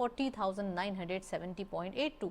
40,970.82।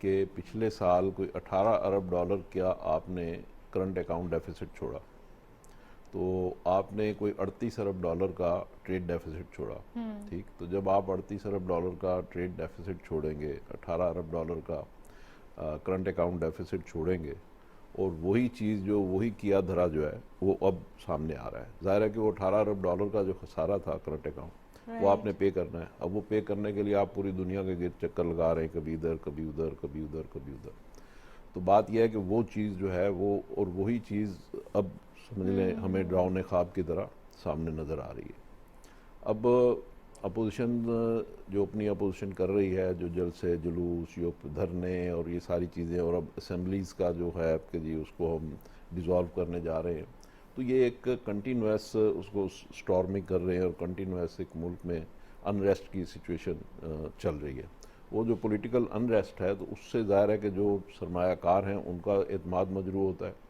کہ پچھلے سال کوئی 18 ارب ڈالر کیا آپ نے کرنٹ اکاؤنٹ ڈیفیسٹ چھوڑا، تو آپ نے کوئی 38 ارب ڈالر کا ٹریڈ ڈیفیسٹ چھوڑا. ٹھیک، تو جب آپ 38 ارب ڈالر کا ٹریڈ ڈیفیسٹ چھوڑیں گے، 18 ارب ڈالر کا کرنٹ اکاؤنٹ ڈیفیسٹ چھوڑیں گے، اور وہی چیز جو وہی کیا دھرا جو ہے وہ اب سامنے آ رہا ہے. ظاہر ہے کہ وہ 18 ارب ڈالر کا جو خسارہ تھا کرنٹ اکاؤنٹ، وہ آپ نے پے کرنا ہے. اب وہ پے کرنے کے لیے آپ پوری دنیا کے گرد چکر لگا رہے ہیں، کبھی ادھر کبھی ادھر کبھی ادھر کبھی ادھر. تو بات یہ ہے کہ وہ چیز جو ہے وہ، اور وہی چیز اب سمجھ لیں ہمیں ڈراؤنے خواب کی طرح سامنے نظر آ رہی ہے. اب اپوزیشن جو اپنی اپوزیشن کر رہی ہے، جو جلسے جلوس، جو دھرنے اور یہ ساری چیزیں، اور اب اسمبلیز کا جو ہے کہ جی اس کو ہم ڈیزالو کرنے جا رہے ہیں، تو یہ ایک کنٹینیوس اس کو سٹارمنگ کر رہے ہیں، اور کنٹینیوس ایک ملک میں انریسٹ کی سچویشن چل رہی ہے. وہ جو پولیٹیکل انریسٹ ہے، تو اس سے ظاہر ہے کہ جو سرمایہ کار ہیں ان کا اعتماد مجروح ہوتا ہے.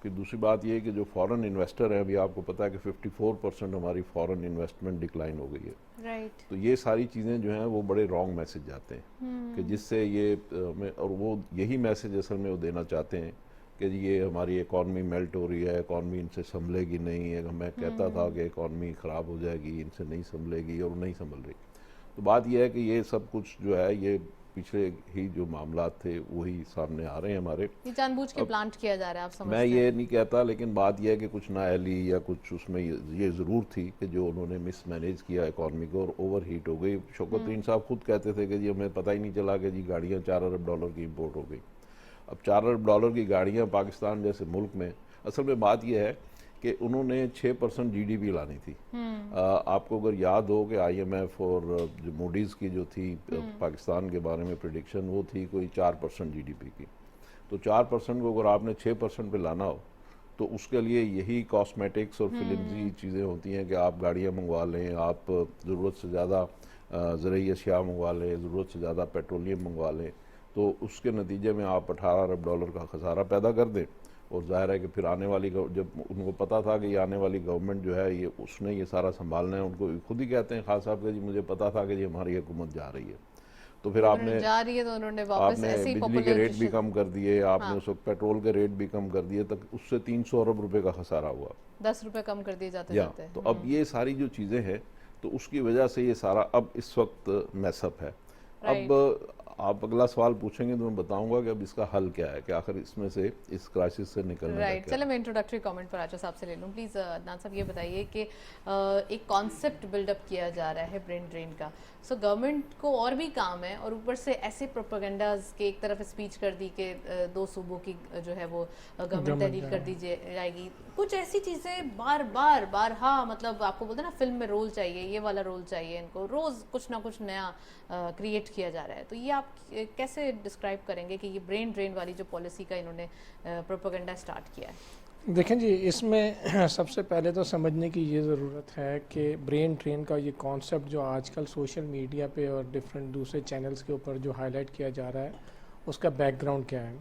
پھر دوسری بات یہ ہے کہ جو فورن انویسٹر ہیں، ابھی آپ کو پتہ ہے کہ 54% ہماری فورن انویسٹمنٹ ڈکلائن ہو گئی ہے. تو یہ ساری چیزیں جو ہیں وہ بڑے رانگ میسج جاتے ہیں کہ جس سے یہ اور وہ یہی میسج اصل میں وہ دینا چاہتے ہیں کہ یہ ہماری اکانومی میلٹ ہو رہی ہے، اکانومی ان سے سنبھلے گی نہیں ہے. میں کہتا تھا کہ اکانومی خراب ہو جائے گی، ان سے نہیں سنبھلے گی، اور نہیں سنبھل رہی. تو بات یہ ہے کہ یہ سب کچھ جو ہے یہ پچھلے ہی جو معاملات تھے وہی سامنے آ رہے ہیں ہمارے. یہ جان بوجھ کے پلانٹ کیا جا رہا ہے، آپ سمجھتے میں ہیں؟ یہ نہیں کہتا، لیکن بات یہ ہے کہ کچھ نااہلی یا کچھ اس میں یہ ضرور تھی کہ جو انہوں نے مس مینیج کیا اکانومی کو، اور اوور ہیٹ ہو گئی. شوکت الدین صاحب خود کہتے تھے کہ جی ہمیں پتہ ہی نہیں چلا کہ جی گاڑیاں 4 ارب ڈالر کی امپورٹ ہو گئی. اب 4 ارب ڈالر کی گاڑیاں پاکستان جیسے ملک میں، اصل میں بات یہ ہے کہ انہوں نے 6% جی ڈی پی لانی تھی. آپ کو اگر یاد ہو کہ آئی ایم ایف اور جو موڈیز کی جو تھی پاکستان کے بارے میں پریڈکشن، وہ تھی کوئی 4% جی ڈی پی کی. تو 4% کو اگر آپ نے 6% پہ لانا ہو تو اس کے لیے یہی کاسمیٹکس اور فلمزی چیزیں ہوتی ہیں کہ آپ گاڑیاں منگوا لیں، آپ ضرورت سے زیادہ زرعی اشیاء منگوا لیں، ضرورت سے زیادہ پیٹرولیم منگوا لیں. تو اس کے نتیجے میں آپ 18 ارب ڈالر کا خسارہ پیدا کر دیں. اور ظاہر ہے کہ پھر آنے والی جب ان کو پتہ تھا کہ یہ آنے والی گورنمنٹ جو ہے یہ اس نے یہ سارا سنبھالنا ہے، ان کو خود ہی کہتے ہیں خان صاحب کہ جی مجھے پتہ تھا کہ یہ ہماری حکومت جا رہی ہے. تو پھر آپ نے بجلی کے ریٹ بھی کم کر دیے، آپ نے اس وقت پیٹرول کے ریٹ بھی کم کر دیے، تک اس سے 300 ارب روپے کا خسارہ ہوا، 10 روپے کم کر دیے جاتے جاتے. تو اب یہ ساری جو چیزیں ہیں تو اس کی وجہ سے یہ سارا اب اس وقت میس اپ ہے. اب آپ اگلا سوال پوچھیں گے تو میں بتاؤں گا کہ اب اس کا حل کیا ہے، کہ آخر اس میں سے اس کرائسس سے نکلنے کا کیا. چلے میں انٹروڈکٹری کامنٹ پر آچا صاحب سے لے لوں. پلیز عدنان صاحب یہ بتائیے کہ ایک کانسیپٹ بلڈ اپ کیا جا رہا ہے برین ڈرین کا. سو گورنمنٹ کو اور بھی کام ہے، اور اوپر سے ایسے پروپیگنڈاز کے ایک طرف اسپیچ کر دی کہ 2 صوبوں کی جو ہے وہ گورنمنٹ تحلیل کر دی جائے گی. کچھ ایسی چیزیں بارہا مطلب آپ کو بولتے ہیں نا فلم میں رول چاہیے، یہ والا رول چاہیے ان کو، روز کچھ نہ کچھ نیا کریٹ کیا جا رہا ہے. تو یہ آپ کیسے ڈسکرائب کریں گے کہ یہ برین ڈرین والی جو پالیسی کا انہوں نے پروپیگنڈا اسٹارٹ کیا ہے؟ دیکھیں جی، اس میں سب سے پہلے تو سمجھنے کی یہ ضرورت ہے کہ برین ڈرین کا یہ کانسیپٹ جو آج کل سوشل میڈیا پہ اور ڈفرینٹ دوسرے چینلز کے اوپر جو ہائی لائٹ کیا جا رہا ہے، اس کا بیک گراؤنڈ کیا ہے.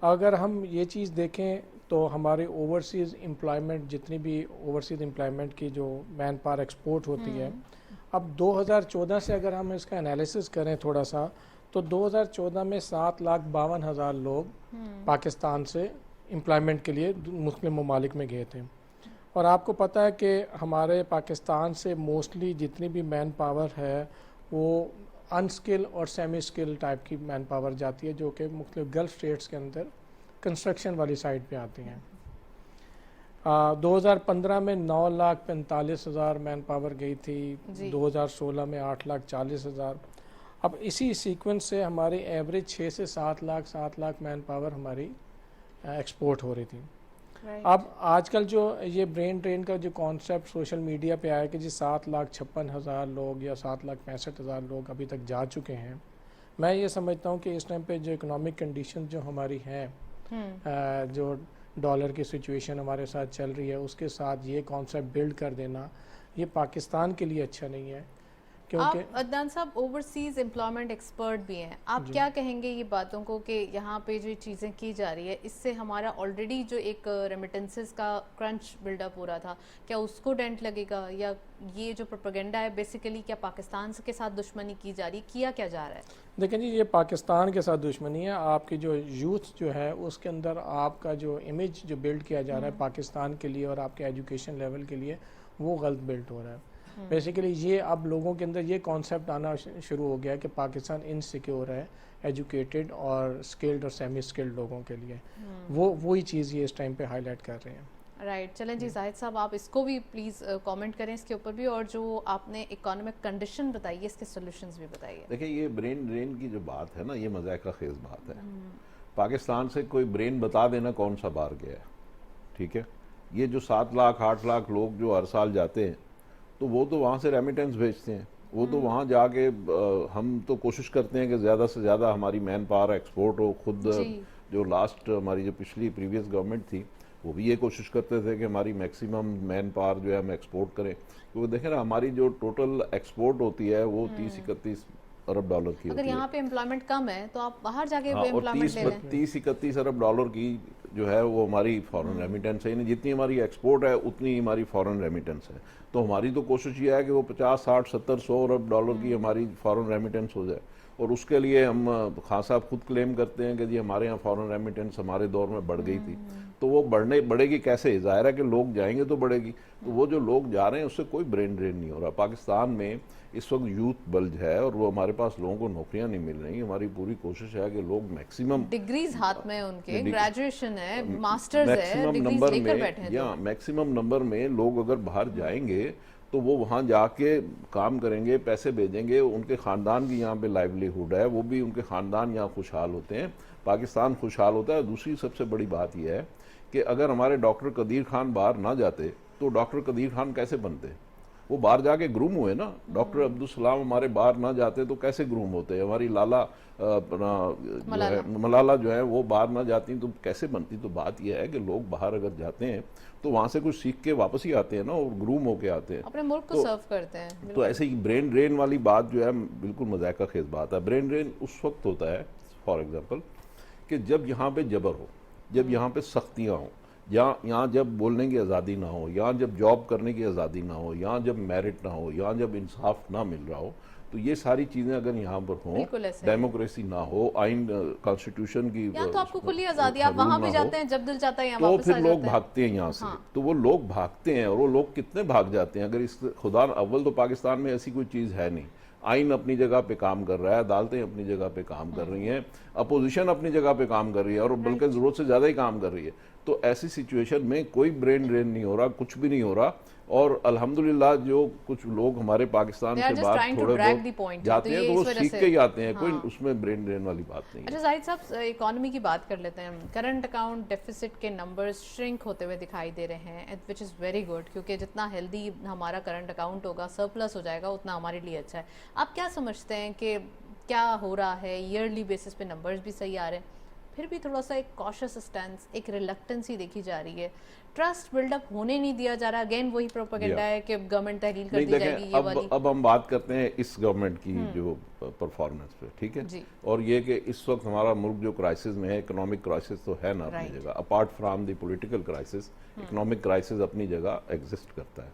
اگر ہم یہ چیز دیکھیں تو ہمارے اوورسیز امپلائمنٹ، جتنی بھی اوورسیز امپلائمنٹ کی جو مین پاور ایکسپورٹ ہوتی ہے، اب 2014 سے اگر ہم اس کا انالیسس کریں تھوڑا سا، تو 2014 میں 7,52,000 لوگ پاکستان سے امپلائمنٹ کے لیے مختلف ممالک میں گئے تھے. اور آپ کو پتہ ہے کہ ہمارے پاکستان سے موسٹلی جتنی بھی مین پاور ہے وہ ان اسکل اور سیمی اسکل ٹائپ کی مین پاور جاتی ہے، جو کہ مختلف گلف اسٹیٹس کے اندر کنسٹرکشن والی سائٹ پہ آتی ہیں. 2015 میں 9,45,000 مین پاور گئی تھی، 2016 میں 8,40,000. اب اسی سیکوینس سے ہماری ایوریج 6 سے 7 لاکھ مین پاور ہماری ایکسپورٹ ہو رہی تھی. اب آج کل جو یہ برین ڈرین کا جو کانسیپٹ سوشل میڈیا پہ آیا کہ جی 7,56,000 لوگ یا 7,65,000 لوگ ابھی تک جا چکے ہیں، میں یہ سمجھتا ہوں کہ اس ٹائم پہ جو اکنامک کنڈیشن جو ہماری ہیں، جو ڈالر کی سچویشن ہمارے ساتھ چل رہی ہے، اس کے ساتھ یہ کانسیپٹ بلڈ کر دینا یہ پاکستان کے لیے اچھا نہیں ہے. آپ عدنان صاحب اوورسیز امپلائمنٹ ایکسپرٹ بھی ہیں، آپ کیا کہیں گے یہ باتوں کو کہ یہاں پہ جو چیزیں کی جا رہی ہے اس سے ہمارا آلریڈی جو ایک ریمیٹنسز کا کرنچ بلڈ اپ ہو رہا تھا، کیا اس کو ڈینٹ لگے گا، یا یہ جو پروپیگنڈا ہے بیسیکلی کیا پاکستان کے ساتھ دشمنی کی جا رہی ہے، کیا کیا جا رہا ہے؟ دیکھیں جی، یہ پاکستان کے ساتھ دشمنی ہے. آپ کی جو یوتھ جو ہے اس کے اندر آپ کا جو امیج جو بلڈ کیا جا رہا ہے پاکستان کے لیے اور آپ کے ایجوکیشن لیول کے لیے، وہ غلط بلڈ ہو رہا ہے. بیسیکلی یہ اب لوگوں کے اندر یہ کانسیپٹ آنا شروع ہو گیا کہ پاکستان انسیکیور ہے ایجوکیٹڈ اور اسکلڈ اور سیمی اسکلڈ لوگوں کے لیے. وہی چیز یہ اس ٹائم پہ ہائی لائٹ کر رہے ہیں. رائٹ، چلیں جی زاہد صاحب آپ اس کو بھی پلیز کامنٹ کریں اس کے اوپر بھی، اور جو آپ نے اکانومک کنڈیشن بتائی ہے اس کے سولوشنز بھی بتائیے. دیکھیں یہ برین ڈرین کی جو بات ہے نا، یہ مذائقہ خیز بات ہے. پاکستان سے کوئی برین بتا دینا کون سا باہر گیا ہے، ٹھیک ہے. یہ جو 7 لاکھ 8 لاکھ لوگ جو ہر سال جاتے ہیں تو وہ تو وہاں سے ریمیٹنس بھیجتے ہیں، وہ تو وہاں جا کے ہم تو کوشش کرتے ہیں کہ زیادہ سے زیادہ ہماری مین پاور ایکسپورٹ ہو. خود جو لاسٹ ہماری جو پچھلی پریویس گورنمنٹ تھی وہ بھی یہ کوشش کرتے تھے کہ ہماری میکسیمم مین پاور جو ہے ہم ایکسپورٹ کریں. کیونکہ دیکھیں نا ہماری جو ٹوٹل ایکسپورٹ ہوتی ہے وہ 30-31 ارب ڈالر کی ہوتی ہے. اگر یہاں پہ امپلائمنٹ کم ہے تو آپ باہر جا کے اور امپلائمنٹ لے لیں. 30-31 ارب ڈالر کی جو ہے وہ ہماری فورن ریمیٹنس ہے، یعنی جتنی ہماری ایکسپورٹ ہے اتنی ہماری فورن ریمیٹنس ہے. تو ہماری تو کوشش یہ ہے کہ وہ 50 60 70 100 ارب ڈالر کی ہماری فورن ریمیٹنس ہو جائے. اور اس کے لیے ہم خان صاحب خود کلیم کرتے ہیں کہ جی ہمارے یہاں فورن ریمیٹنس ہمارے دور میں بڑھ گئی تھی. تو وہ بڑھے گی کیسے؟ ظاہر ہے کہ لوگ جائیں گے تو بڑھے گی. تو وہ جو لوگ جا رہے ہیں اس سے کوئی برین ڈرین نہیں ہو رہا. پاکستان میں اس وقت یوتھ بلج ہے اور وہ ہمارے پاس لوگوں کو نوکریاں نہیں مل رہی. ہماری پوری کوشش ہے کہ لوگ میکسیمم ڈگریز ہاتھ میں ان کے گریجویشن ہے، ماسٹرز ہے، ڈگریز لے کر بیٹھے ہیں. یا میکسیمم نمبر میں لوگ اگر باہر جائیں گے تو وہ وہاں جا کے کام کریں گے، پیسے بھیجیں گے، ان کے خاندان کی یہاں پہ لائیولیہوڈ ہے، وہ بھی ان کے خاندان یہاں خوشحال ہوتے ہیں، پاکستان خوشحال ہوتا ہے. دوسری سب سے بڑی بات یہ ہے کہ اگر ہمارے ڈاکٹر قدیر خان باہر نہ جاتے تو ڈاکٹر قدیر خان کیسے بنتے؟ وہ باہر جا کے گروم ہوئے نا. ڈاکٹر عبدالسلام ہمارے باہر نہ جاتے تو کیسے گروم ہوتے؟ ہماری لالا ملالہ جو ہے وہ باہر نہ جاتی تو کیسے بنتی؟ تو بات یہ ہے کہ لوگ باہر اگر جاتے ہیں تو وہاں سے کچھ سیکھ کے واپس ہی آتے ہیں نا، اور گروم ہو کے آتے ہیں، اپنے ملک کو سرو کرتے ہیں. تو ایسے ہی برین ڈرین والی بات جو ہے بالکل مذائقہ خیز بات ہے. برین ڈرین اس وقت ہوتا ہے فار ایگزامپل کہ جب یہاں پہ جبر ہو، جب یہاں پہ سختیاں ہوں، یہاں جب بولنے کی آزادی نہ ہو، یہاں جب جاب کرنے کی آزادی نہ ہو، یہاں جب میرٹ نہ ہو، یہاں جب انصاف نہ مل رہا ہو، تو یہ ساری چیزیں اگر یہاں پر ہوں، ڈیموکریسی نہ ہو، آئین کانسٹیٹیوشن کی تو آپ کو کھلی آزادی، آپ وہاں بھی جاتے ہیں جب دل چاہتا ہے یہاں تو واپس آ پھر جاتے لوگ بھاگتے ہیں یہاں سے. تو وہ لوگ بھاگتے ہیں، اور وہ لوگ کتنے بھاگ جاتے ہیں. اگر اس خدا اول تو پاکستان میں ایسی کوئی چیز ہے نہیں. آئین اپنی جگہ پہ کام کر رہا ہے، عدالتیں اپنی جگہ پہ کام کر رہی ہیں، اپوزیشن اپنی جگہ پہ کام کر رہی ہے، اور بلکہ ضرورت سے زیادہ ہی کام کر رہی ہے. تو ایسی سچویشن میں کوئی برین ڈرین نہیں ہو رہا، کچھ بھی نہیں ہو رہا. اور الحمدللہ جو کچھ لوگ ہمارے پاکستان سے باہر تھوڑے بہت جاتے ہیں تو وہ سیکھ کے ہی آتے ہیں، کوئی اس میں برین ڈرین والی بات نہیں ہے. اچھا زاہد صاحب، اکانومی کی بات کر لیتے ہیں. کرنٹ اکاؤنٹ ڈیفیسٹ کے نمبرز شرنک ہوتے ہوئے دکھائی دے رہے ہیں، وچ از ویری گڈ، کیونکہ جتنا ہیلدی ہمارا کرنٹ اکاؤنٹ ہوگا، سرپلس ہو جائے گا، اتنا ہمارے لیے اچھا ہے. آپ کیا سمجھتے ہیں کہ کیا ہو رہا ہے؟ ایئرلی بیسس پہ نمبرز بھی صحیح آ رہے ہیں، پھر بھی تھوڑا سا ایک کاشس اسٹینس، ایک ریلکٹنسی دیکھی جا رہی ہے، ٹرسٹ بلڈ اپ ہونے نہیں دیا جا رہا. اگین وہی پروپیگنڈا ہے کہ گورنمنٹ تحلیل کر دی جائے گی یہ والی. اب ہم بات کرتے ہیں اس گورنمنٹ کی جو پرفارمنس پہ، ٹھیک ہے. اور یہ کہ اس وقت ہمارا ملک جو کرائسس میں ہے، اکنامک کرائسس تو ہے نا اپنی جگہ، apart from the political crisis, economic crisis اپنی جگہ ایگزسٹ کرتا ہے.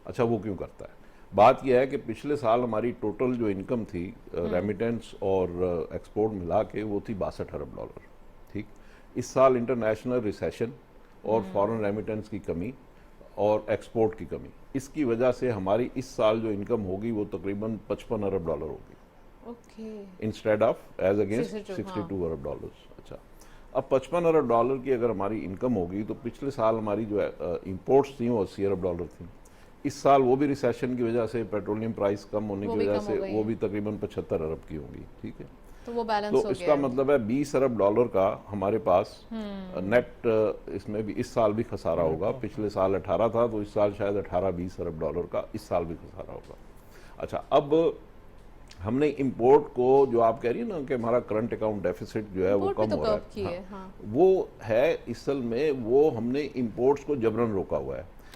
اچھا وہ کیوں کرتا ہے؟ بات یہ ہے کہ پچھلے سال ہماری ٹوٹل جو انکم تھی ریمیٹنس اور ایکسپورٹ ملا کے وہ تھی 62 ارب ڈالر، ٹھیک. اس سال انٹرنیشنل ریسیشن اور فورن ریمیٹنس کی کمی اور ایکسپورٹ کی کمی، اس کی وجہ سے ہماری اس سال جو انکم ہوگی وہ تقریباً 55 ارب ڈالر ہوگی، instead of as against 62 Arab dollar. اچھا، اب 55 ارب ڈالر کی اگر ہماری انکم ہوگی تو پچھلے سال ہماری جو امپورٹس تھیں وہ 80 ارب ڈالر تھیں. اس سال وہ بھی ریسیشن کی وجہ سے، پیٹرولیم پرائس کم ہونے کی وجہ سے وہ بھی تقریباً 75 ارب کی ہوں گی، ٹھیک ہے. تو اس کا مطلب ہے 20 ارب ڈالر کا ہمارے پاس نیٹ اس میں بھی اس سال بھی خسارہ ہوگا. پچھلے سال 18 تھا تو اس سال شاید 18-20 ارب ڈالر کا اس سال بھی خسارہ ہوگا. اچھا، اب ہم نے امپورٹ کو جو آپ کہہ رہی ہیں نا کہ ہمارا کرنٹ اکاؤنٹ ڈیفیسٹ جو ہے وہ کم ہو رہا ہے، وہ ہے اصل میں وہ ہم نے امپورٹس کو جبرن روکا ہوا ہے.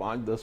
5, 10,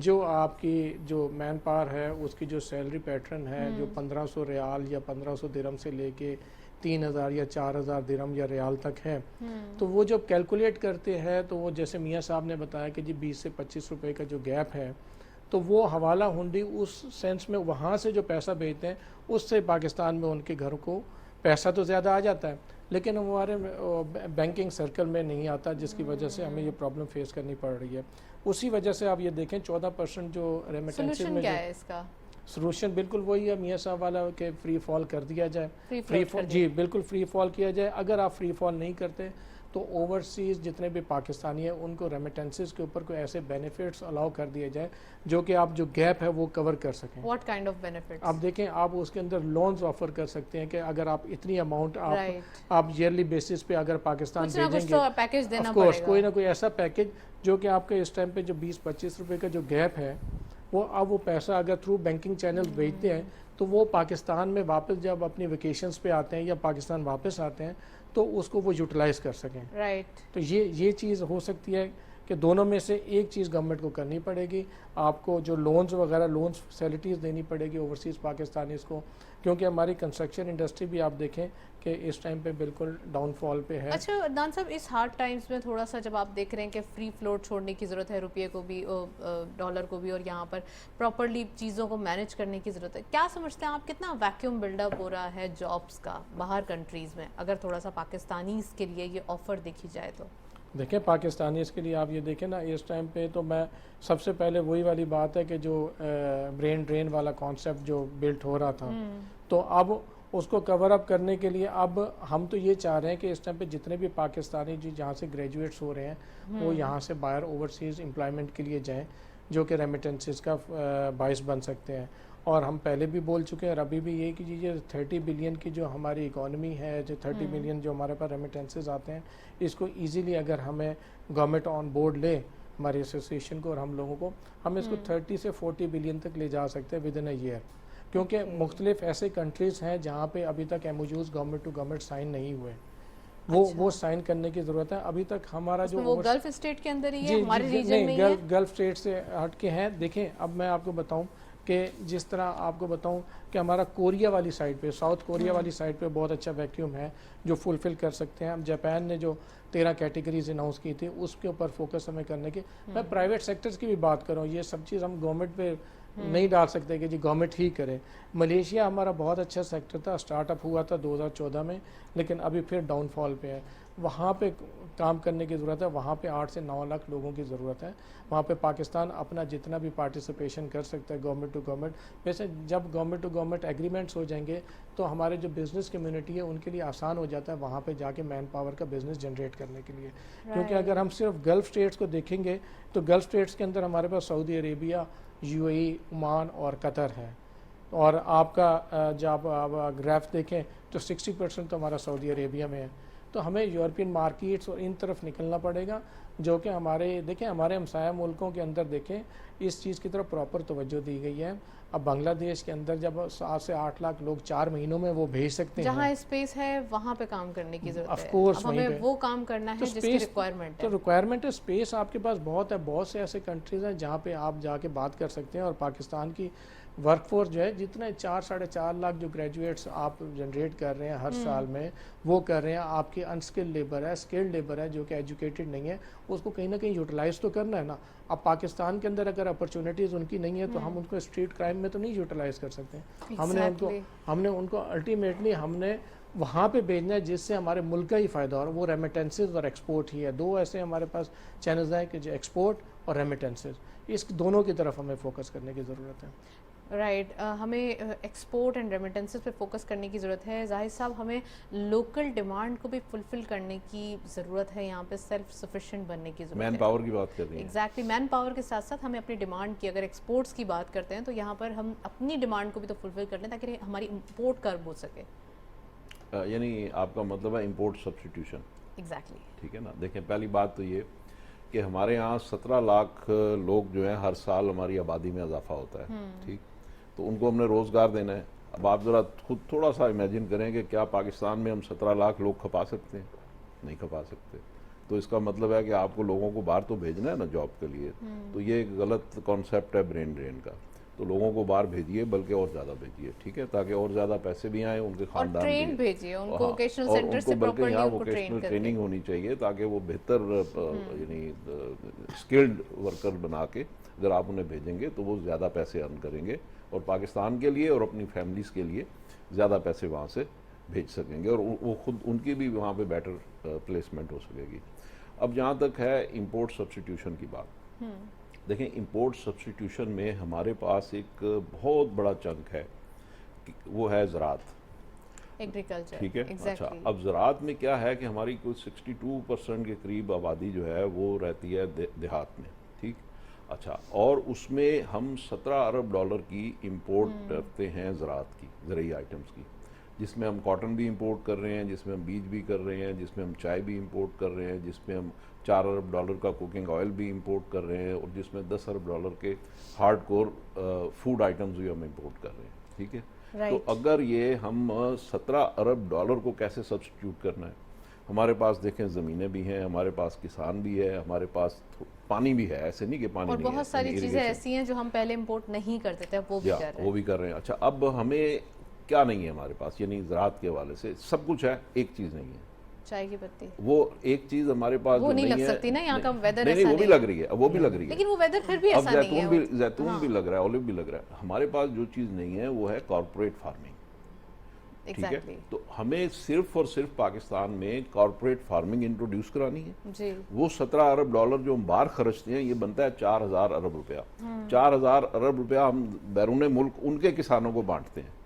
جو آپ کی جو مین پاور ہے اس کی جو سیلری پیٹرن ہے جو 1500 ریال یا 1500 درہم سے لے کے 3000 یا 4000 درہم یا ریال تک ہے، تو وہ جب کیلکولیٹ کرتے ہیں تو وہ جیسے میاں صاحب نے بتایا کہ جی 20 سے 25 روپے کا جو گیپ ہے، تو وہ حوالہ ہنڈی اس سینس میں وہاں سے جو پیسہ بھیجتے ہیں اس سے پاکستان میں ان کے گھر کو پیسہ تو زیادہ آ جاتا ہے، لیکن ہمارے بینکنگ سرکل میں نہیں آتا، جس کی وجہ سے ہمیں یہ پرابلم فیس کرنی پڑ رہی ہے۔ اسی وجہ سے آپ یہ دیکھیں 14% جو ریمیٹنسز سولوشن میں کیا ہے اس کا؟ سولوشن بالکل وہی ہے میاں صاحب والا کہ فری فال کر دیا جائے، فری فال جی بالکل فری فال کیا جائے۔ اگر آپ فری فال نہیں کرتے تو اوورسیز جتنے بھی پاکستانی ہیں ان کو ریمیٹنسز کے اوپر کوئی ایسے بینیفٹس الاؤ کر دیے جائے جو کہ آپ جو گیپ ہے وہ کور کر سکیں۔ What kind of benefits? آپ دیکھیں آپ اس کے اندر لونز آفر کر سکتے ہیں کہ اگر آپ اتنی اماؤنٹ آپ ایئرلی بیسس پہ اگر پاکستان بھیجیں گے، پیکیج دینا آف کورس پڑے گا، کوئی نہ کوئی ایسا پیکج جو کہ آپ کے اس ٹائم پہ جو 20-25 روپے کا جو گیپ ہے وہ اب وہ پیسہ اگر تھرو بینکنگ چینل بھیجتے ہیں تو وہ پاکستان میں واپس جب اپنی ویکیشنز پہ آتے ہیں یا پاکستان واپس آتے ہیں تو اس کو وہ یوٹیلائز کر سکیں۔ رائٹ، تو یہ چیز ہو سکتی ہے کہ دونوں میں سے ایک چیز گورنمنٹ کو کرنی پڑے گی، آپ کو جو لونز وغیرہ لونز فیسلٹیز دینی پڑے گی اوورسیز پاکستانیز کو، کیونکہ ہماری کنسٹرکشن انڈسٹری بھی آپ دیکھیں کہ اس ٹائم پہ بالکل ڈاؤن فال پہ ہے۔ اچھا عدنان صاحب، اس ہارڈ ٹائمز میں تھوڑا سا جب آپ دیکھ رہے ہیں کہ فری فلوٹ چھوڑنے کی ضرورت ہے، روپیے کو بھی ڈالر کو بھی، اور یہاں پر پراپرلی چیزوں کو مینیج کرنے کی ضرورت ہے، کیا سمجھتے ہیں آپ کتنا ویکیوم بلڈ اپ ہو رہا ہے جابس کا باہر کنٹریز میں، اگر تھوڑا سا پاکستانیز کے لیے یہ آفر دیکھی جائے تو؟ دیکھیں پاکستانیز کے لیے آپ یہ دیکھیں نا اس ٹائم پہ تو میں سب سے پہلے وہی والی بات ہے کہ جو برین ڈرین والا کانسیپٹ جو بلٹ ہو رہا تھا، تو اب اس کو کور اپ کرنے کے لیے اب ہم تو یہ چاہ رہے ہیں کہ اس ٹائم پہ جتنے بھی پاکستانی جہاں سے گریجویٹس ہو رہے ہیں وہ یہاں سے باہر اوورسیز امپلائمنٹ کے لیے جائیں، جو کہ ریمیٹنسز کا باعث بن سکتے ہیں۔ اور ہم پہلے بھی بول چکے ہیں اور ابھی بھی یہ کیجیے 30 بلین کی جو ہماری اکانومی ہے، جو 30 بلین جو ہمارے پاس ریمیٹنسز آتے ہیں، اس کو ایزیلی اگر ہمیں گورنمنٹ آن بورڈ لے ہماری ایسوسیشن کو اور ہم لوگوں کو، ہم اس کو 30 سے 40 بلین تک لے جا سکتے ہیں ود ان اے ایئر، کیونکہ مختلف ایسے کنٹریز ہیں جہاں پہ ابھی تک MoUs government to government sign نہیں ہوئے، وہ سائن کرنے کی ضرورت ہے۔ ابھی تک ہمارا جو وہ گلف اسٹیٹ کے اندر ہی ہے، ہمارے ریجن میں ہی ہے؟ گلف اسٹیٹ سے ہٹ کے ہیں۔ دیکھیں اب میں آپ کو بتاؤں کہ جس طرح آپ کو بتاؤں کہ ہمارا کوریا والی سائڈ پہ، ساؤتھ کوریا والی سائڈ پہ بہت اچھا ویکیوم ہے جو فلفل کر سکتے ہیں۔ اب جاپان نے جو 13 کیٹیگریز اناؤنس کی تھی اس کے اوپر فوکس ہمیں کرنے کی، میں پرائیویٹ سیکٹرز کی بھی بات کروں، یہ سب چیز ہم گورنمنٹ پہ نہیں ڈال سکتے کہ جی گورنمنٹ ہی کرے۔ ملیشیا ہمارا بہت اچھا سیکٹر تھا، سٹارٹ اپ ہوا تھا 2014 میں، لیکن ابھی پھر ڈاؤن فال پہ ہے، وہاں پہ کام کرنے کی ضرورت ہے، وہاں پہ 8 سے 9 لاکھ لوگوں کی ضرورت ہے، وہاں پہ پاکستان اپنا جتنا بھی پارٹیسپیشن کر سکتا ہے گورنمنٹ ٹو گورنمنٹ۔ ویسے جب گورنمنٹ ٹو گورنمنٹ ایگریمنٹس ہو جائیں گے تو ہمارے جو بزنس کمیونٹی ہے ان کے لیے آسان ہو جاتا ہے وہاں پہ جا کے مین پاور کا بزنس جنریٹ کرنے کے لیے، کیونکہ اگر ہم صرف گلف اسٹیٹس کو دیکھیں گے تو گلف اسٹیٹس کے اندر ہمارے پاس Saudi Arabia, U A E, Oman اور قطر ہے، اور آپ کا جب آپ گراف دیکھیں تو 60% تو ہمارا سعودی عربیہ میں ہے، تو ہمیں یورپین مارکیٹس اور ان طرف نکلنا پڑے گا، جو کہ ہمارے دیکھیں ہمارے ہمسایہ ملکوں کے اندر دیکھیں اس چیز کی طرف پراپر توجہ دی گئی ہے۔ اب بنگلہ دیش کے اندر جب 7 سے 8 لاکھ لوگ 4 مہینوں میں وہ بھیج سکتے ہیں، جہاں اسپیس ہے وہاں پہ کام کرنے کی ضرورت آف ہے، کورس ہمیں وہ کام کرنا ہے جس کی ریکوائرمنٹ ہے۔ تو ریکوائرمنٹ ہے، اسپیس آپ کے پاس بہت ہے، بہت سے ایسے کنٹریز ہیں جہاں پہ آپ جا کے بات کر سکتے ہیں، اور پاکستان کی ورک فورس جو ہے جتنے 4-4.5 لاکھ جو گریجویٹس آپ جنریٹ کر رہے ہیں ہر سال میں، وہ کر رہے ہیں، آپ کی انسکل لیبر ہے، اسکلڈ لیبر ہے جو کہ ایجوکیٹڈ نہیں ہے، اس کو کہیں نہ کہیں یوٹیلائز تو کرنا ہے نا۔ اب پاکستان کے اندر اگر اپرچونیٹیز ان کی نہیں ہے تو ہم ان کو اسٹریٹ کرائم میں تو نہیں یوٹیلائز کر سکتے، ہم نے ان کو الٹیمیٹلی ہم نے وہاں پہ بھیجنا ہے جس سے ہمارے ملک کا ہی فائدہ ہو، اور وہ ریمیٹنسز اور ایکسپورٹ ہی ہے، دو ایسے ہمارے پاس چینلز ہیں کہ جو ایکسپورٹ اور ریمیٹنسز، اس دونوں کی طرف ہمیں فوکس کرنے کی ضرورت ہے۔ رائٹ، ہمیں ایکسپورٹ اینڈ ریمیٹنسز پہ فوکس کرنے کی ضرورت ہے۔ زاہد صاحب، ہمیں لوکل ڈیمانڈ کو بھی فلفل کرنے کی ضرورت ہے، یہاں پہ سیلف سفیشینٹ بننے کی ضرورت ہے۔ مین پاور کی بات کر رہی ہیں؟ ایگزیکٹلی، مین پاور کے ساتھ ساتھ ہمیں اپنی ڈیمانڈ کی، اگر ایکسپورٹس کی بات کرتے ہیں تو یہاں پر ہم اپنی ڈیمانڈ کو بھی تو فلفل کر لیں تاکہ ہماری امپورٹ کرب ہو سکے۔ یعنی آپ کا مطلب ہے امپورٹ سبسٹیٹیوشن؟ ایگزیکٹلی، ٹھیک ہے نا۔ دیکھیں پہلی بات تو یہ کہ ہمارے یہاں 17 لاکھ لوگ جو ہیں ہر سال ہماری آبادی میں اضافہ ہوتا ہے، ٹھیک، تو ان کو ہم نے روزگار دینا ہے۔ اب آپ ذرا خود تھوڑا سا امیجن کریں کہ کیا پاکستان میں ہم 17 لاکھ لوگ کھپا سکتے ہیں؟ نہیں کھپا سکتے۔ تو اس کا مطلب ہے کہ آپ کو لوگوں کو باہر تو بھیجنا ہے نا جاب کے لیے. تو یہ ایک غلط کانسیپٹ ہے برین ڈرین کا. تو لوگوں کو باہر بھیجیے بلکہ اور زیادہ بھیجیے, ٹھیک ہے, تاکہ اور زیادہ پیسے بھی آئیں, ان کے اور خاندان بھی ٹرین بھیجیے ان کو ووکیشنل اور سینٹر ان سے کو بلکہ پراپرلی یہاں ان کو ٹرین ووکیشنل کر ٹریننگ ہونی چاہیے تاکہ وہ بہتر یعنی اسکلڈ ورکر بنا کے اگر آپ انہیں بھیجیں گے تو وہ زیادہ پیسے ارن کریں گے اور پاکستان کے لیے اور اپنی فیملیز کے لیے زیادہ پیسے وہاں سے بھیج سکیں گے اور وہ خود ان کی بھی وہاں پہ بیٹر پلیسمنٹ ہو سکے گی. اب جہاں تک ہے امپورٹ سبسٹیٹیوشن کی بات, دیکھیں امپورٹ سبسٹیٹیوشن میں ہمارے پاس ایک بہت بڑا چنک ہے, وہ ہے زراعت, ایگریکلچر. ٹھیک ہے. اچھا, اب زراعت میں کیا ہے کہ ہماری کوئی 62% کے قریب آبادی جو ہے وہ رہتی ہے دیہات میں, ٹھیک. اچھا, اور اس میں ہم 17 ارب ڈالر کی امپورٹ کرتے ہیں زراعت کی, زرعی آئٹمس کی, جس میں ہم کاٹن بھی امپورٹ کر رہے ہیں, جس میں ہم بیج بھی کر رہے ہیں, جس میں ہم چائے بھی امپورٹ کر رہے ہیں, جس میں ہم 4 ارب ڈالر کا کوکنگ آئل بھی امپورٹ کر رہے ہیں, اور جس میں 10 ارب ڈالر کے ہارڈ کور فوڈ آئٹمز بھی ہم امپورٹ کر رہے ہیں, ٹھیک ہے. تو اگر یہ ہم 17 ارب ڈالر کو کیسے سبسٹیٹیوٹ کرنا ہے, ہمارے پاس دیکھیں زمینیں بھی ہیں, ہمارے پاس کسان بھی ہے, ہمارے پاس پانی بھی ہے, ایسے نہیں کہ پانی نہیں ہے, اور بہت ساری چیزیں ایسی ہیں جو ہم پہلے امپورٹ نہیں کرتے تھے, وہ بھی کر رہے ہیں. اچھا, اب ہمیں کیا نہیں ہے ہمارے پاس, یعنی زراعت کے حوالے سے سب کچھ ہے, ایک چیز نہیں ہے, چائے کی پتی. وہ ایک چیز ہمارے پاس وہ نہیں لگ ہے, سکتی نا, یہاں کا ویدر نہیں وہ بھی لگ رہی ہے, وہ بھی لگ رہی ہے, لیکن وہ ویدر پھر بھی ایسا نہیں ہے. زیتون بھی لگ رہا ہے, اولیو بھی لگ رہا ہے. ہمارے پاس جو چیز نہیں ہے وہ ہے کارپوریٹ فارمنگ, ٹھیک ہے. تو ہمیں صرف اور صرف پاکستان میں کارپوریٹ فارمنگ انٹروڈیوس کرانی ہے. جی. وہ 17 ارب ڈالر جو ہم باہر خرچتے ہیں یہ بنتا ہے 4000 ارب روپیہ. 4000 ارب روپیہ ہم بیرون ملک ان کے کسانوں کو بانٹتے ہیں.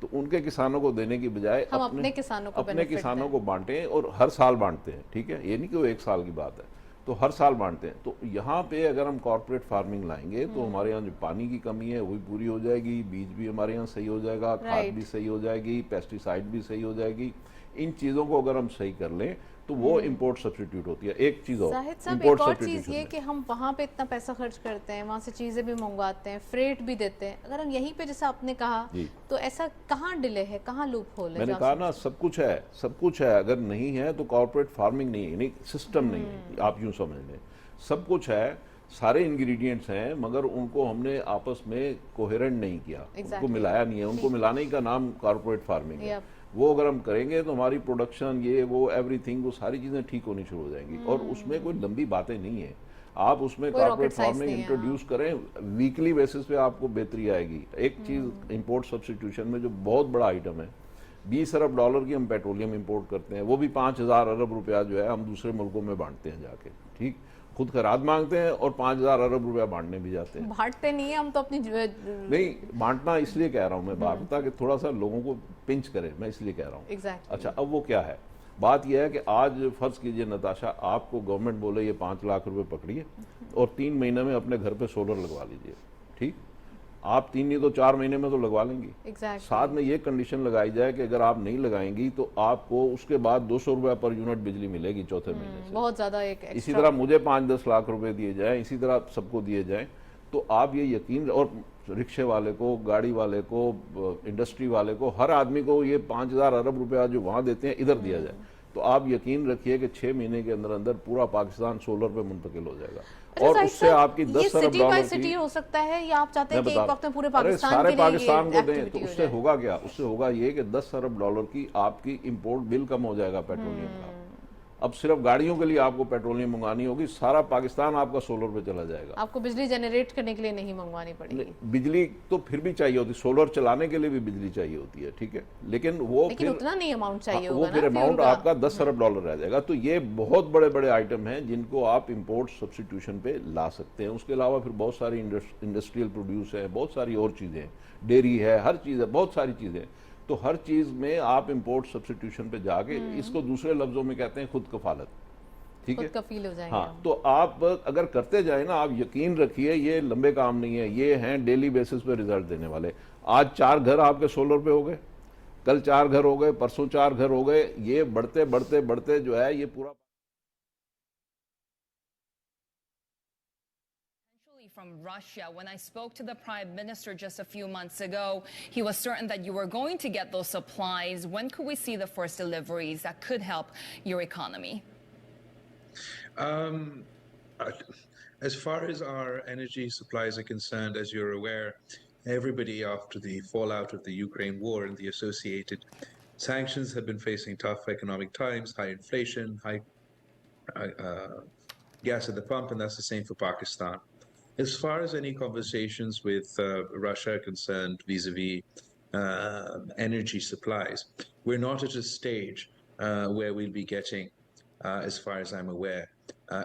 تو ان کے کسانوں کو دینے کی بجائے ہم اپنے کسانوں کو بانٹیں, اور ہر سال بانٹتے ہیں, ٹھیک ہے. یہ نہیں کہ وہ ایک سال کی بات ہے, تو ہر سال بانٹتے ہیں. تو یہاں پہ اگر ہم کارپوریٹ فارمنگ لائیں گے تو ہمارے یہاں جو پانی کی کمی ہے وہ بھی پوری ہو جائے گی, بیج بھی ہمارے یہاں صحیح ہو جائے گا, کھاد بھی صحیح ہو جائے گی, پیسٹی سائڈ بھی صحیح ہو جائے گی. ان چیزوں کو اگر ہم صحیح کر لیں تو وہ امپورٹ سبسٹیٹیوٹ ہوتی ہے. ایک چیز اور زاہد صاحب, ایک اور چیز یہ کہ ہم وہاں پہ اتنا پیسہ خرچ کرتے ہیں, وہاں سے چیزیں بھی منگواتے ہیں, فریٹ بھی دیتے ہیں. اگر ہم یہیں پہ جیسا آپ نے کہا تو ایسا کہاں ڈیلے ہے, کہاں لوپ ہول ہے؟ میں نے کہا نا سب کچھ ہے, سب کچھ ہے. اگر نہیں ہے تو کارپوریٹ فارمنگ نہیں ہے, یعنی سسٹم نہیں ہے, آپ یوں سمجھ لیں. سب کچھ ہے, سارے انگریڈینٹس ہیں, مگر ان کو ہم نے آپس میں کوہیرنٹ نہیں کیا, ان کو ملایا نہیں ہے. ان کو ملانے کا نام کارپوریٹ فارمنگ ہے. وہ اگر ہم کریں گے تو ہماری پروڈکشن یہ وہ ایوری تھنگ, وہ ساری چیزیں ٹھیک ہونی شروع ہو جائیں گی. اور اس میں کوئی لمبی باتیں نہیں ہیں. آپ اس میں کارپوریٹ فارمنگ انٹروڈیوس کریں, ویکلی بیسس پہ آپ کو بہتری آئے گی. ایک چیز امپورٹ سبسٹیٹیوشن میں جو بہت بڑا آئٹم ہے, 20 ارب ڈالر کی ہم پیٹرولیم امپورٹ کرتے ہیں, وہ بھی 5000 ارب روپیہ جو ہے ہم دوسرے ملکوں میں بانٹتے ہیں جا کے, ٹھیک. خود خیرات مانگتے ہیں اور 5000 ارب روپیہ بانٹنے بھی جاتے ہیں. بانٹتے نہیں ہیں ہم تو اپنی نہیں, بانٹنا اس لیے کہہ رہا ہوں میں بات, تاکہ تھوڑا سا لوگوں کو پنچ کرے, میں اس لیے کہہ رہا ہوں. اچھا, اب وہ کیا ہے بات, یہ ہے کہ آج فرض کیجئے نتاشا, آپ کو گورنمنٹ بولے یہ 5 لاکھ روپے پکڑیے اور 3 مہینے میں اپنے گھر پہ سولر لگوا لیجئے, ٹھیک. آپ 3 نہیں تو 4 مہینے میں تو لگوا لیں گی. ساتھ میں یہ کنڈیشن لگائی جائے کہ اگر آپ نہیں لگائیں گی تو آپ کو اس کے بعد 200 روپے پر یونٹ بجلی ملے گی چوتھے مہینے سے. بہت زیادہ. اسی طرح مجھے 5-10 لاکھ روپے دیے جائیں, اسی طرح سب کو دیے جائیں, تو آپ یہ یقین, اور رکشے والے کو, گاڑی والے کو, انڈسٹری والے کو, ہر آدمی کو یہ 5000 ارب روپیہ جو وہاں دیتے ہیں ادھر دیا جائے, تو آپ یقین رکھیے کہ 6 مہینے کے اندر اندر پورا پاکستان سولر پہ منتقل ہو جائے گا. اور اس سے آپ کی 10 ارب ڈالر کی, سٹی ہو سکتا ہے, یا آپ چاہتے ہیں کہ ایک وقت میں پورے پاکستان سارے کے لیے پاکستان کو دیں, تو اس سے ہوگا کیا, اس سے ہوگا یہ کہ 10 ارب ڈالر کی آپ کی امپورٹ بل کم ہو جائے گا پیٹرولیم کا. اب صرف گاڑیوں کے لیے آپ کو پیٹرولیم منگانی ہوگی, سارا پاکستان آپ کا سولر پہ چلا جائے گا. آپ کو بجلی جنریٹ کرنے کے لیے نہیں منگوانی پڑے گی. بجلی تو پھر بھی چاہیے ہوتی, سولر چلانے کے لیے بھی بجلی چاہیے ہوتی ہے, ٹھیک ہے, لیکن وہ پھر اتنا نہیں اماؤنٹ چاہیے ہوگا, وہ پھر اماؤنٹ آپ کا 10 ارب ڈالر رہ جائے گا. تو یہ بہت بڑے بڑے آئٹم ہیں جن کو آپ امپورٹ سبسٹیٹیوشن پہ لا سکتے ہیں. اس کے علاوہ پھر بہت ساری انڈسٹریل پروڈیوس ہے, بہت ساری اور چیزیں ہیں, ڈیری ہے, ہر چیز ہے, بہت ساری چیزیں. تو ہر چیز میں آپ امپورٹ سبسٹیٹیوشن پہ جا کے, اس کو دوسرے لفظوں میں کہتے ہیں خود کفالت, ٹھیک ہے. ہاں, تو آپ اگر کرتے جائیں نا, آپ یقین رکھیے یہ لمبے کام نہیں ہے, یہ ہیں ڈیلی بیسس پہ ریزلٹ دینے والے. آج 4 گھر آپ کے سولر پہ ہو گئے, کل 4 گھر ہو گئے, پرسوں 4 گھر ہو گئے. یہ بڑھتے بڑھتے بڑھتے جو ہے یہ پورا. From Russia. When I spoke to the Prime Minister just a few months ago, he was certain that you were going to get those supplies. When could we see the first deliveries that could help your economy? Um, uh, as far as our energy supplies are concerned, as you're aware, everybody after the fallout of the Ukraine war and the associated sanctions have been facing tough economic times, high inflation, high gas at the pump, and that's the same for Pakistan. As far as any conversations with Russia are concerned vis-a-vis energy supplies, we're not at a stage where we'll be getting, as far as I'm aware,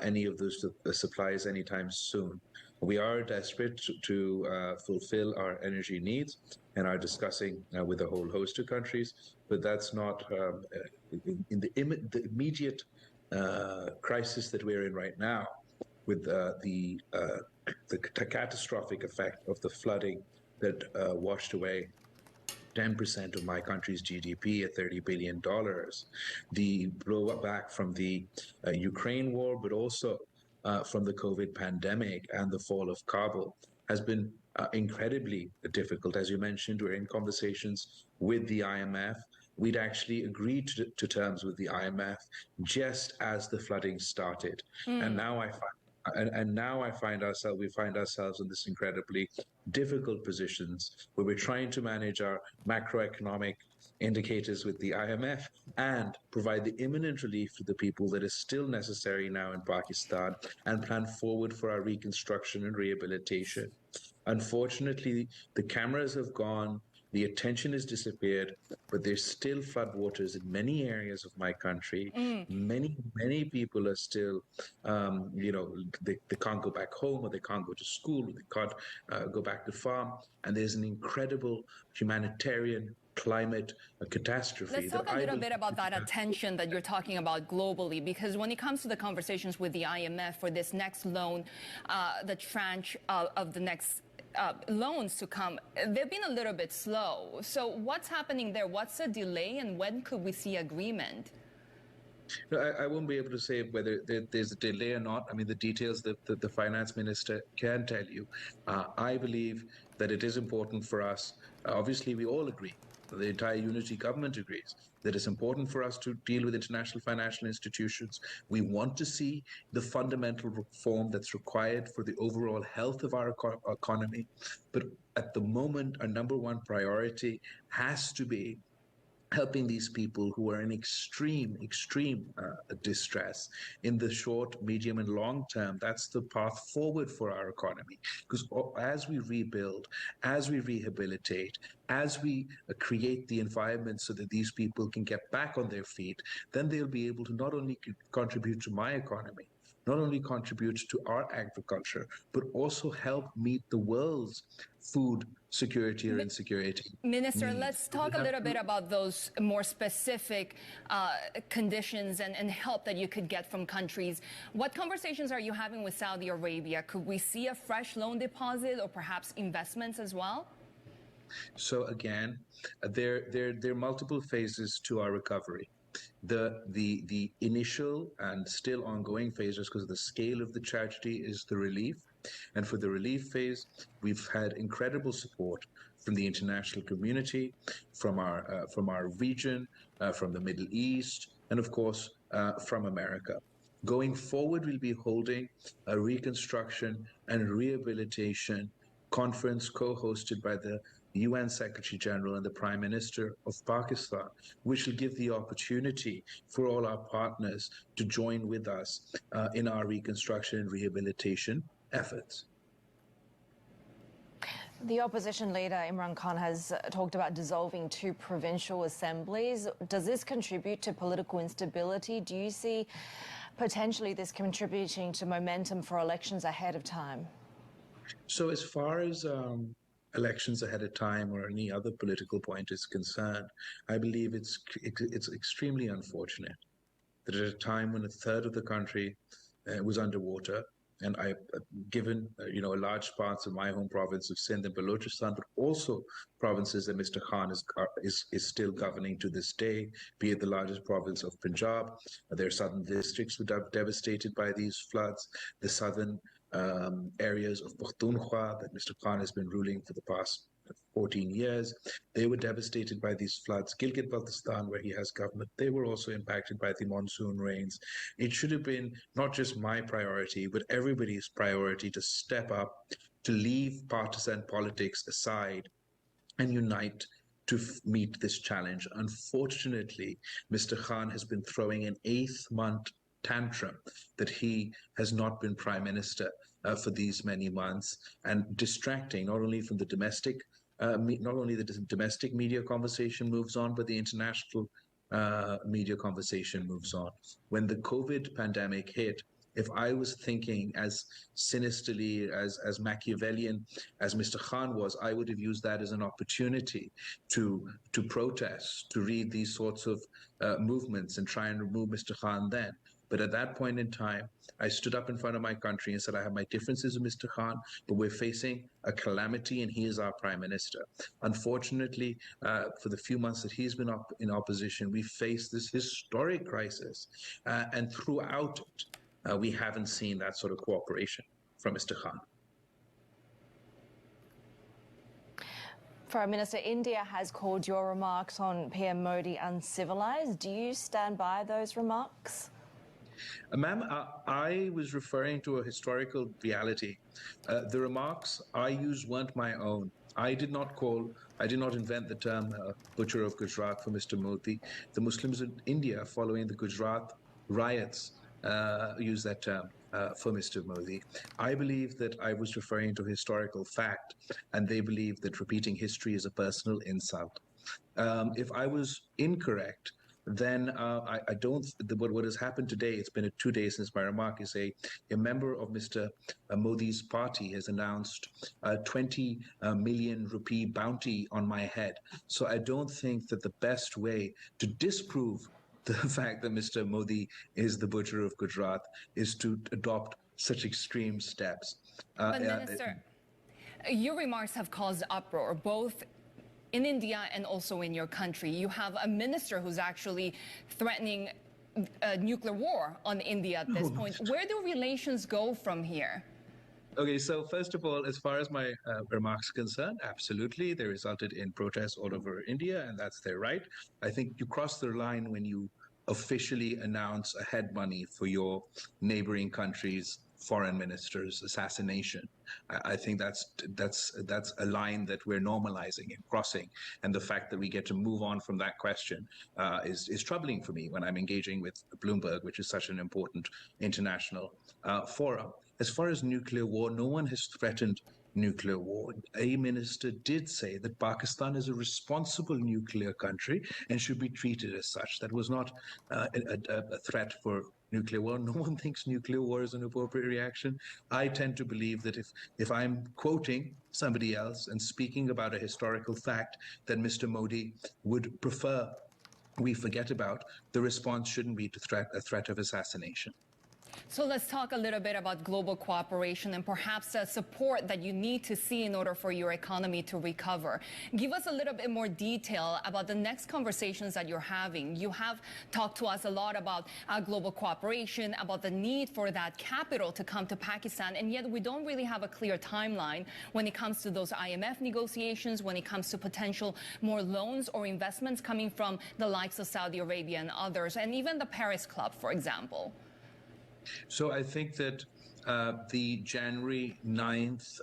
any of those supplies anytime soon. We are desperate to fulfill our energy needs and are discussing with a whole host of countries, but that's not in the immediate crisis that we're in right now, with the catastrophic effect of the flooding that washed away 10% of my country's GDP at $30 billion, the blowback from the Ukraine war, but also from the COVID pandemic and the fall of Kabul has been incredibly difficult. As you mentioned, we're in conversations with the IMF. We'd actually agreed to terms with the IMF just as the flooding started. And now we find ourselves in this incredibly difficult positions where we're trying to manage our macroeconomic indicators with the IMF and provide the imminent relief to the people that is still necessary now in Pakistan and plan forward for our reconstruction and rehabilitation. Unfortunately, the cameras have gone, the attention has disappeared, but there's still floodwaters in many areas of my country. Many people are still, they can't go back home, or they can't go to school, or they can't go back to farm. And there's an incredible humanitarian climate catastrophe. Let's talk a little bit about that attention that you're talking about globally, because when it comes to the conversations with the IMF for this next loan, the tranche of the next loans to come, they've been a little bit slow. So what's happening there? What's the delay, and when could we see agreement? No, I won't be able to say whether there's a delay or not. I mean, the details that the finance minister can tell you. I believe that it is important for us. Obviously, we all agree. The entire unity government agrees that it's important for us to deal with international financial institutions. We want to see the fundamental reform that's required for the overall health of our economy. But at the moment, our number one priority has to be helping these people who are in extreme distress in the short, medium, and long term. That's the path forward for our economy. Because as we rebuild, as we rehabilitate, as we create the environment so that these people can get back on their feet, then they'll be able to not only contribute to my economy, not only contribute to our agriculture, but also help meet the world's food security or insecurity. Minister, let's talk a little bit about those more specific conditions and help that you could get from countries. What conversations are you having with Saudi Arabia? Could we see a fresh loan deposit or perhaps investments as well? So again, there are multiple phases to our recovery. The initial and still ongoing phases, because the scale of the tragedy, is the relief. And for the relief phase, we've had incredible support from the international community, from our region, from the Middle East, and of course, from America. Going forward, we'll be holding a reconstruction and rehabilitation conference co-hosted by the UN Secretary General and the Prime Minister of Pakistan, which will give the opportunity for all our partners to join with us in our reconstruction and rehabilitation efforts. The opposition leader, Imran Khan, has talked about dissolving 2 provincial assemblies. Does this contribute to political instability? Do you see potentially this contributing to momentum for elections ahead of time? So as far as elections ahead of time or any other political point is concerned, I believe it's extremely unfortunate that at a time when a third of the country was underwater, and I've given large parts of my home province of Sindh and Balochistan, but also provinces that Mr. Khan is still governing to this day, be it the largest province of Punjab. Their southern districts were devastated by these floods. The southern areas of Pakhtunkhwa that Mr. Khan has been ruling for the past 14 years. They were devastated by these floods. Gilgit-Baltistan, where he has government, they were also impacted by the monsoon rains. It should have been not just my priority, but everybody's priority to step up, to leave partisan politics aside and unite to meet this challenge. Unfortunately, Mr. Khan has been throwing an 8th-month tantrum that he has not been prime minister for these many months, and distracting not only from the domestic, not only the domestic media conversation moves on, but the international media conversation moves on. When the COVID pandemic hit, if I was thinking as sinisterly, as Machiavellian as Mr. Khan was, I would have used that as an opportunity to protest, to read these sorts of movements and try and remove Mr. Khan then. But at that point in time, I stood up in front of my country and said, I have my differences with Mr. Khan, but we're facing a calamity and he is our prime minister. Unfortunately, for the few months that he's been in opposition, we faced this historic crisis. And throughout it, we haven't seen that sort of cooperation from Mr. Khan. Prime Minister, India has called your remarks on PM Modi uncivilized. Do you stand by those remarks? Ma'am, I was referring to a historical reality. The remarks I used weren't my own. I did not invent the term butcher of Gujarat for Mr. Modi. The Muslims in India following the Gujarat riots use that term for Mr. Modi. I believe that I was referring to historical fact, and they believe that repeating history is a personal insult. If I was incorrect, then I don't. What has happened today? It's been 2 days since my remark. Is a member of Mr. Modi's party has announced a 20 million rupee bounty on my head. So I don't think that the best way to disprove the fact that Mr. Modi is the butcher of Gujarat is to adopt such extreme steps. But Minister, your remarks have caused uproar, both in India and also in your country. You have a minister who's actually threatening a nuclear war on India at this point. Where do relations go from here? Okay, so first of all, as far as my remarks are concerned, absolutely, they resulted in protests all over India, and that's their right. I think you cross the line when you officially announce a head money for your neighboring country's foreign minister's assassination. I think that's a line that we're normalizing and crossing, and the fact that we get to move on from that question is troubling for me when I'm engaging with Bloomberg, which is such an important international forum. As far as nuclear war, no one has threatened nuclear war. A minister did say that Pakistan is a responsible nuclear country and should be treated as such. That was not a threat for nuclear war. No one thinks nuclear war is an appropriate reaction. I tend to believe that if I'm quoting somebody else and speaking about a historical fact that Mr. Modi would prefer we forget about, the response shouldn't be to a threat of assassination. So let's talk a little bit about global cooperation and perhaps the support that you need to see in order for your economy to recover. Give us a little bit more detail about the next conversations that you're having. You have talked to us a lot about global cooperation, about the need for that capital to come to Pakistan, and yet we don't really have a clear timeline when it comes to those IMF negotiations, when it comes to potential more loans or investments coming from the likes of Saudi Arabia and others, and even the Paris Club, for example. So I think that the January 9th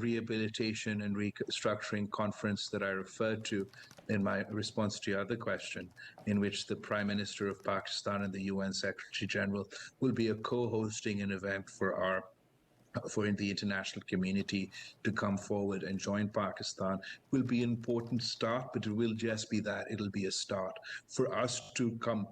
rehabilitation and restructuring conference that I referred to in my response to your other question, in which the Prime Minister of Pakistan and the UN Secretary General will be co-hosting an event for the international community to come forward and join Pakistan, will be an important start, but it will just be that. It'll be a start for us to come.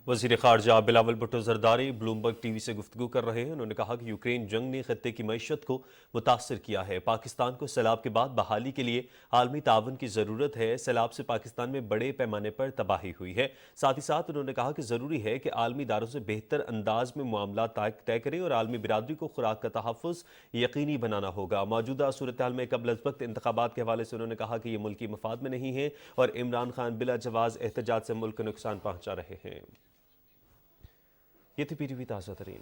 وزیر خارجہ Bilawal Bhutto Zardari Bloomberg T V سے گفتگو کر رہے ہیں. انہوں نے کہا کہ یوکرین جنگ نے خطے کی معیشت کو متاثر کیا ہے. پاکستان کو سیلاب کے بعد بحالی کے لیے عالمی تعاون کی ضرورت ہے. سیلاب سے پاکستان میں بڑے پیمانے پر تباہی ہوئی ہے. ساتھ ہی ساتھ انہوں نے کہا کہ ضروری ہے کہ عالمی اداروں سے بہتر انداز میں معاملات طے کریں اور عالمی برادری کو خوراک کا تحفظ یقینی بنانا ہوگا. موجودہ صورتحال میں قبل از وقت انتخابات کے حوالے سے انہوں نے کہا کہ یہ ملکی مفاد میں نہیں ہے اور عمران خان بلا جواز احتجاج سے ملک کو نقصان پہنچا رہے ہیں. یہ تھی پی ٹی وی تازہ ترین.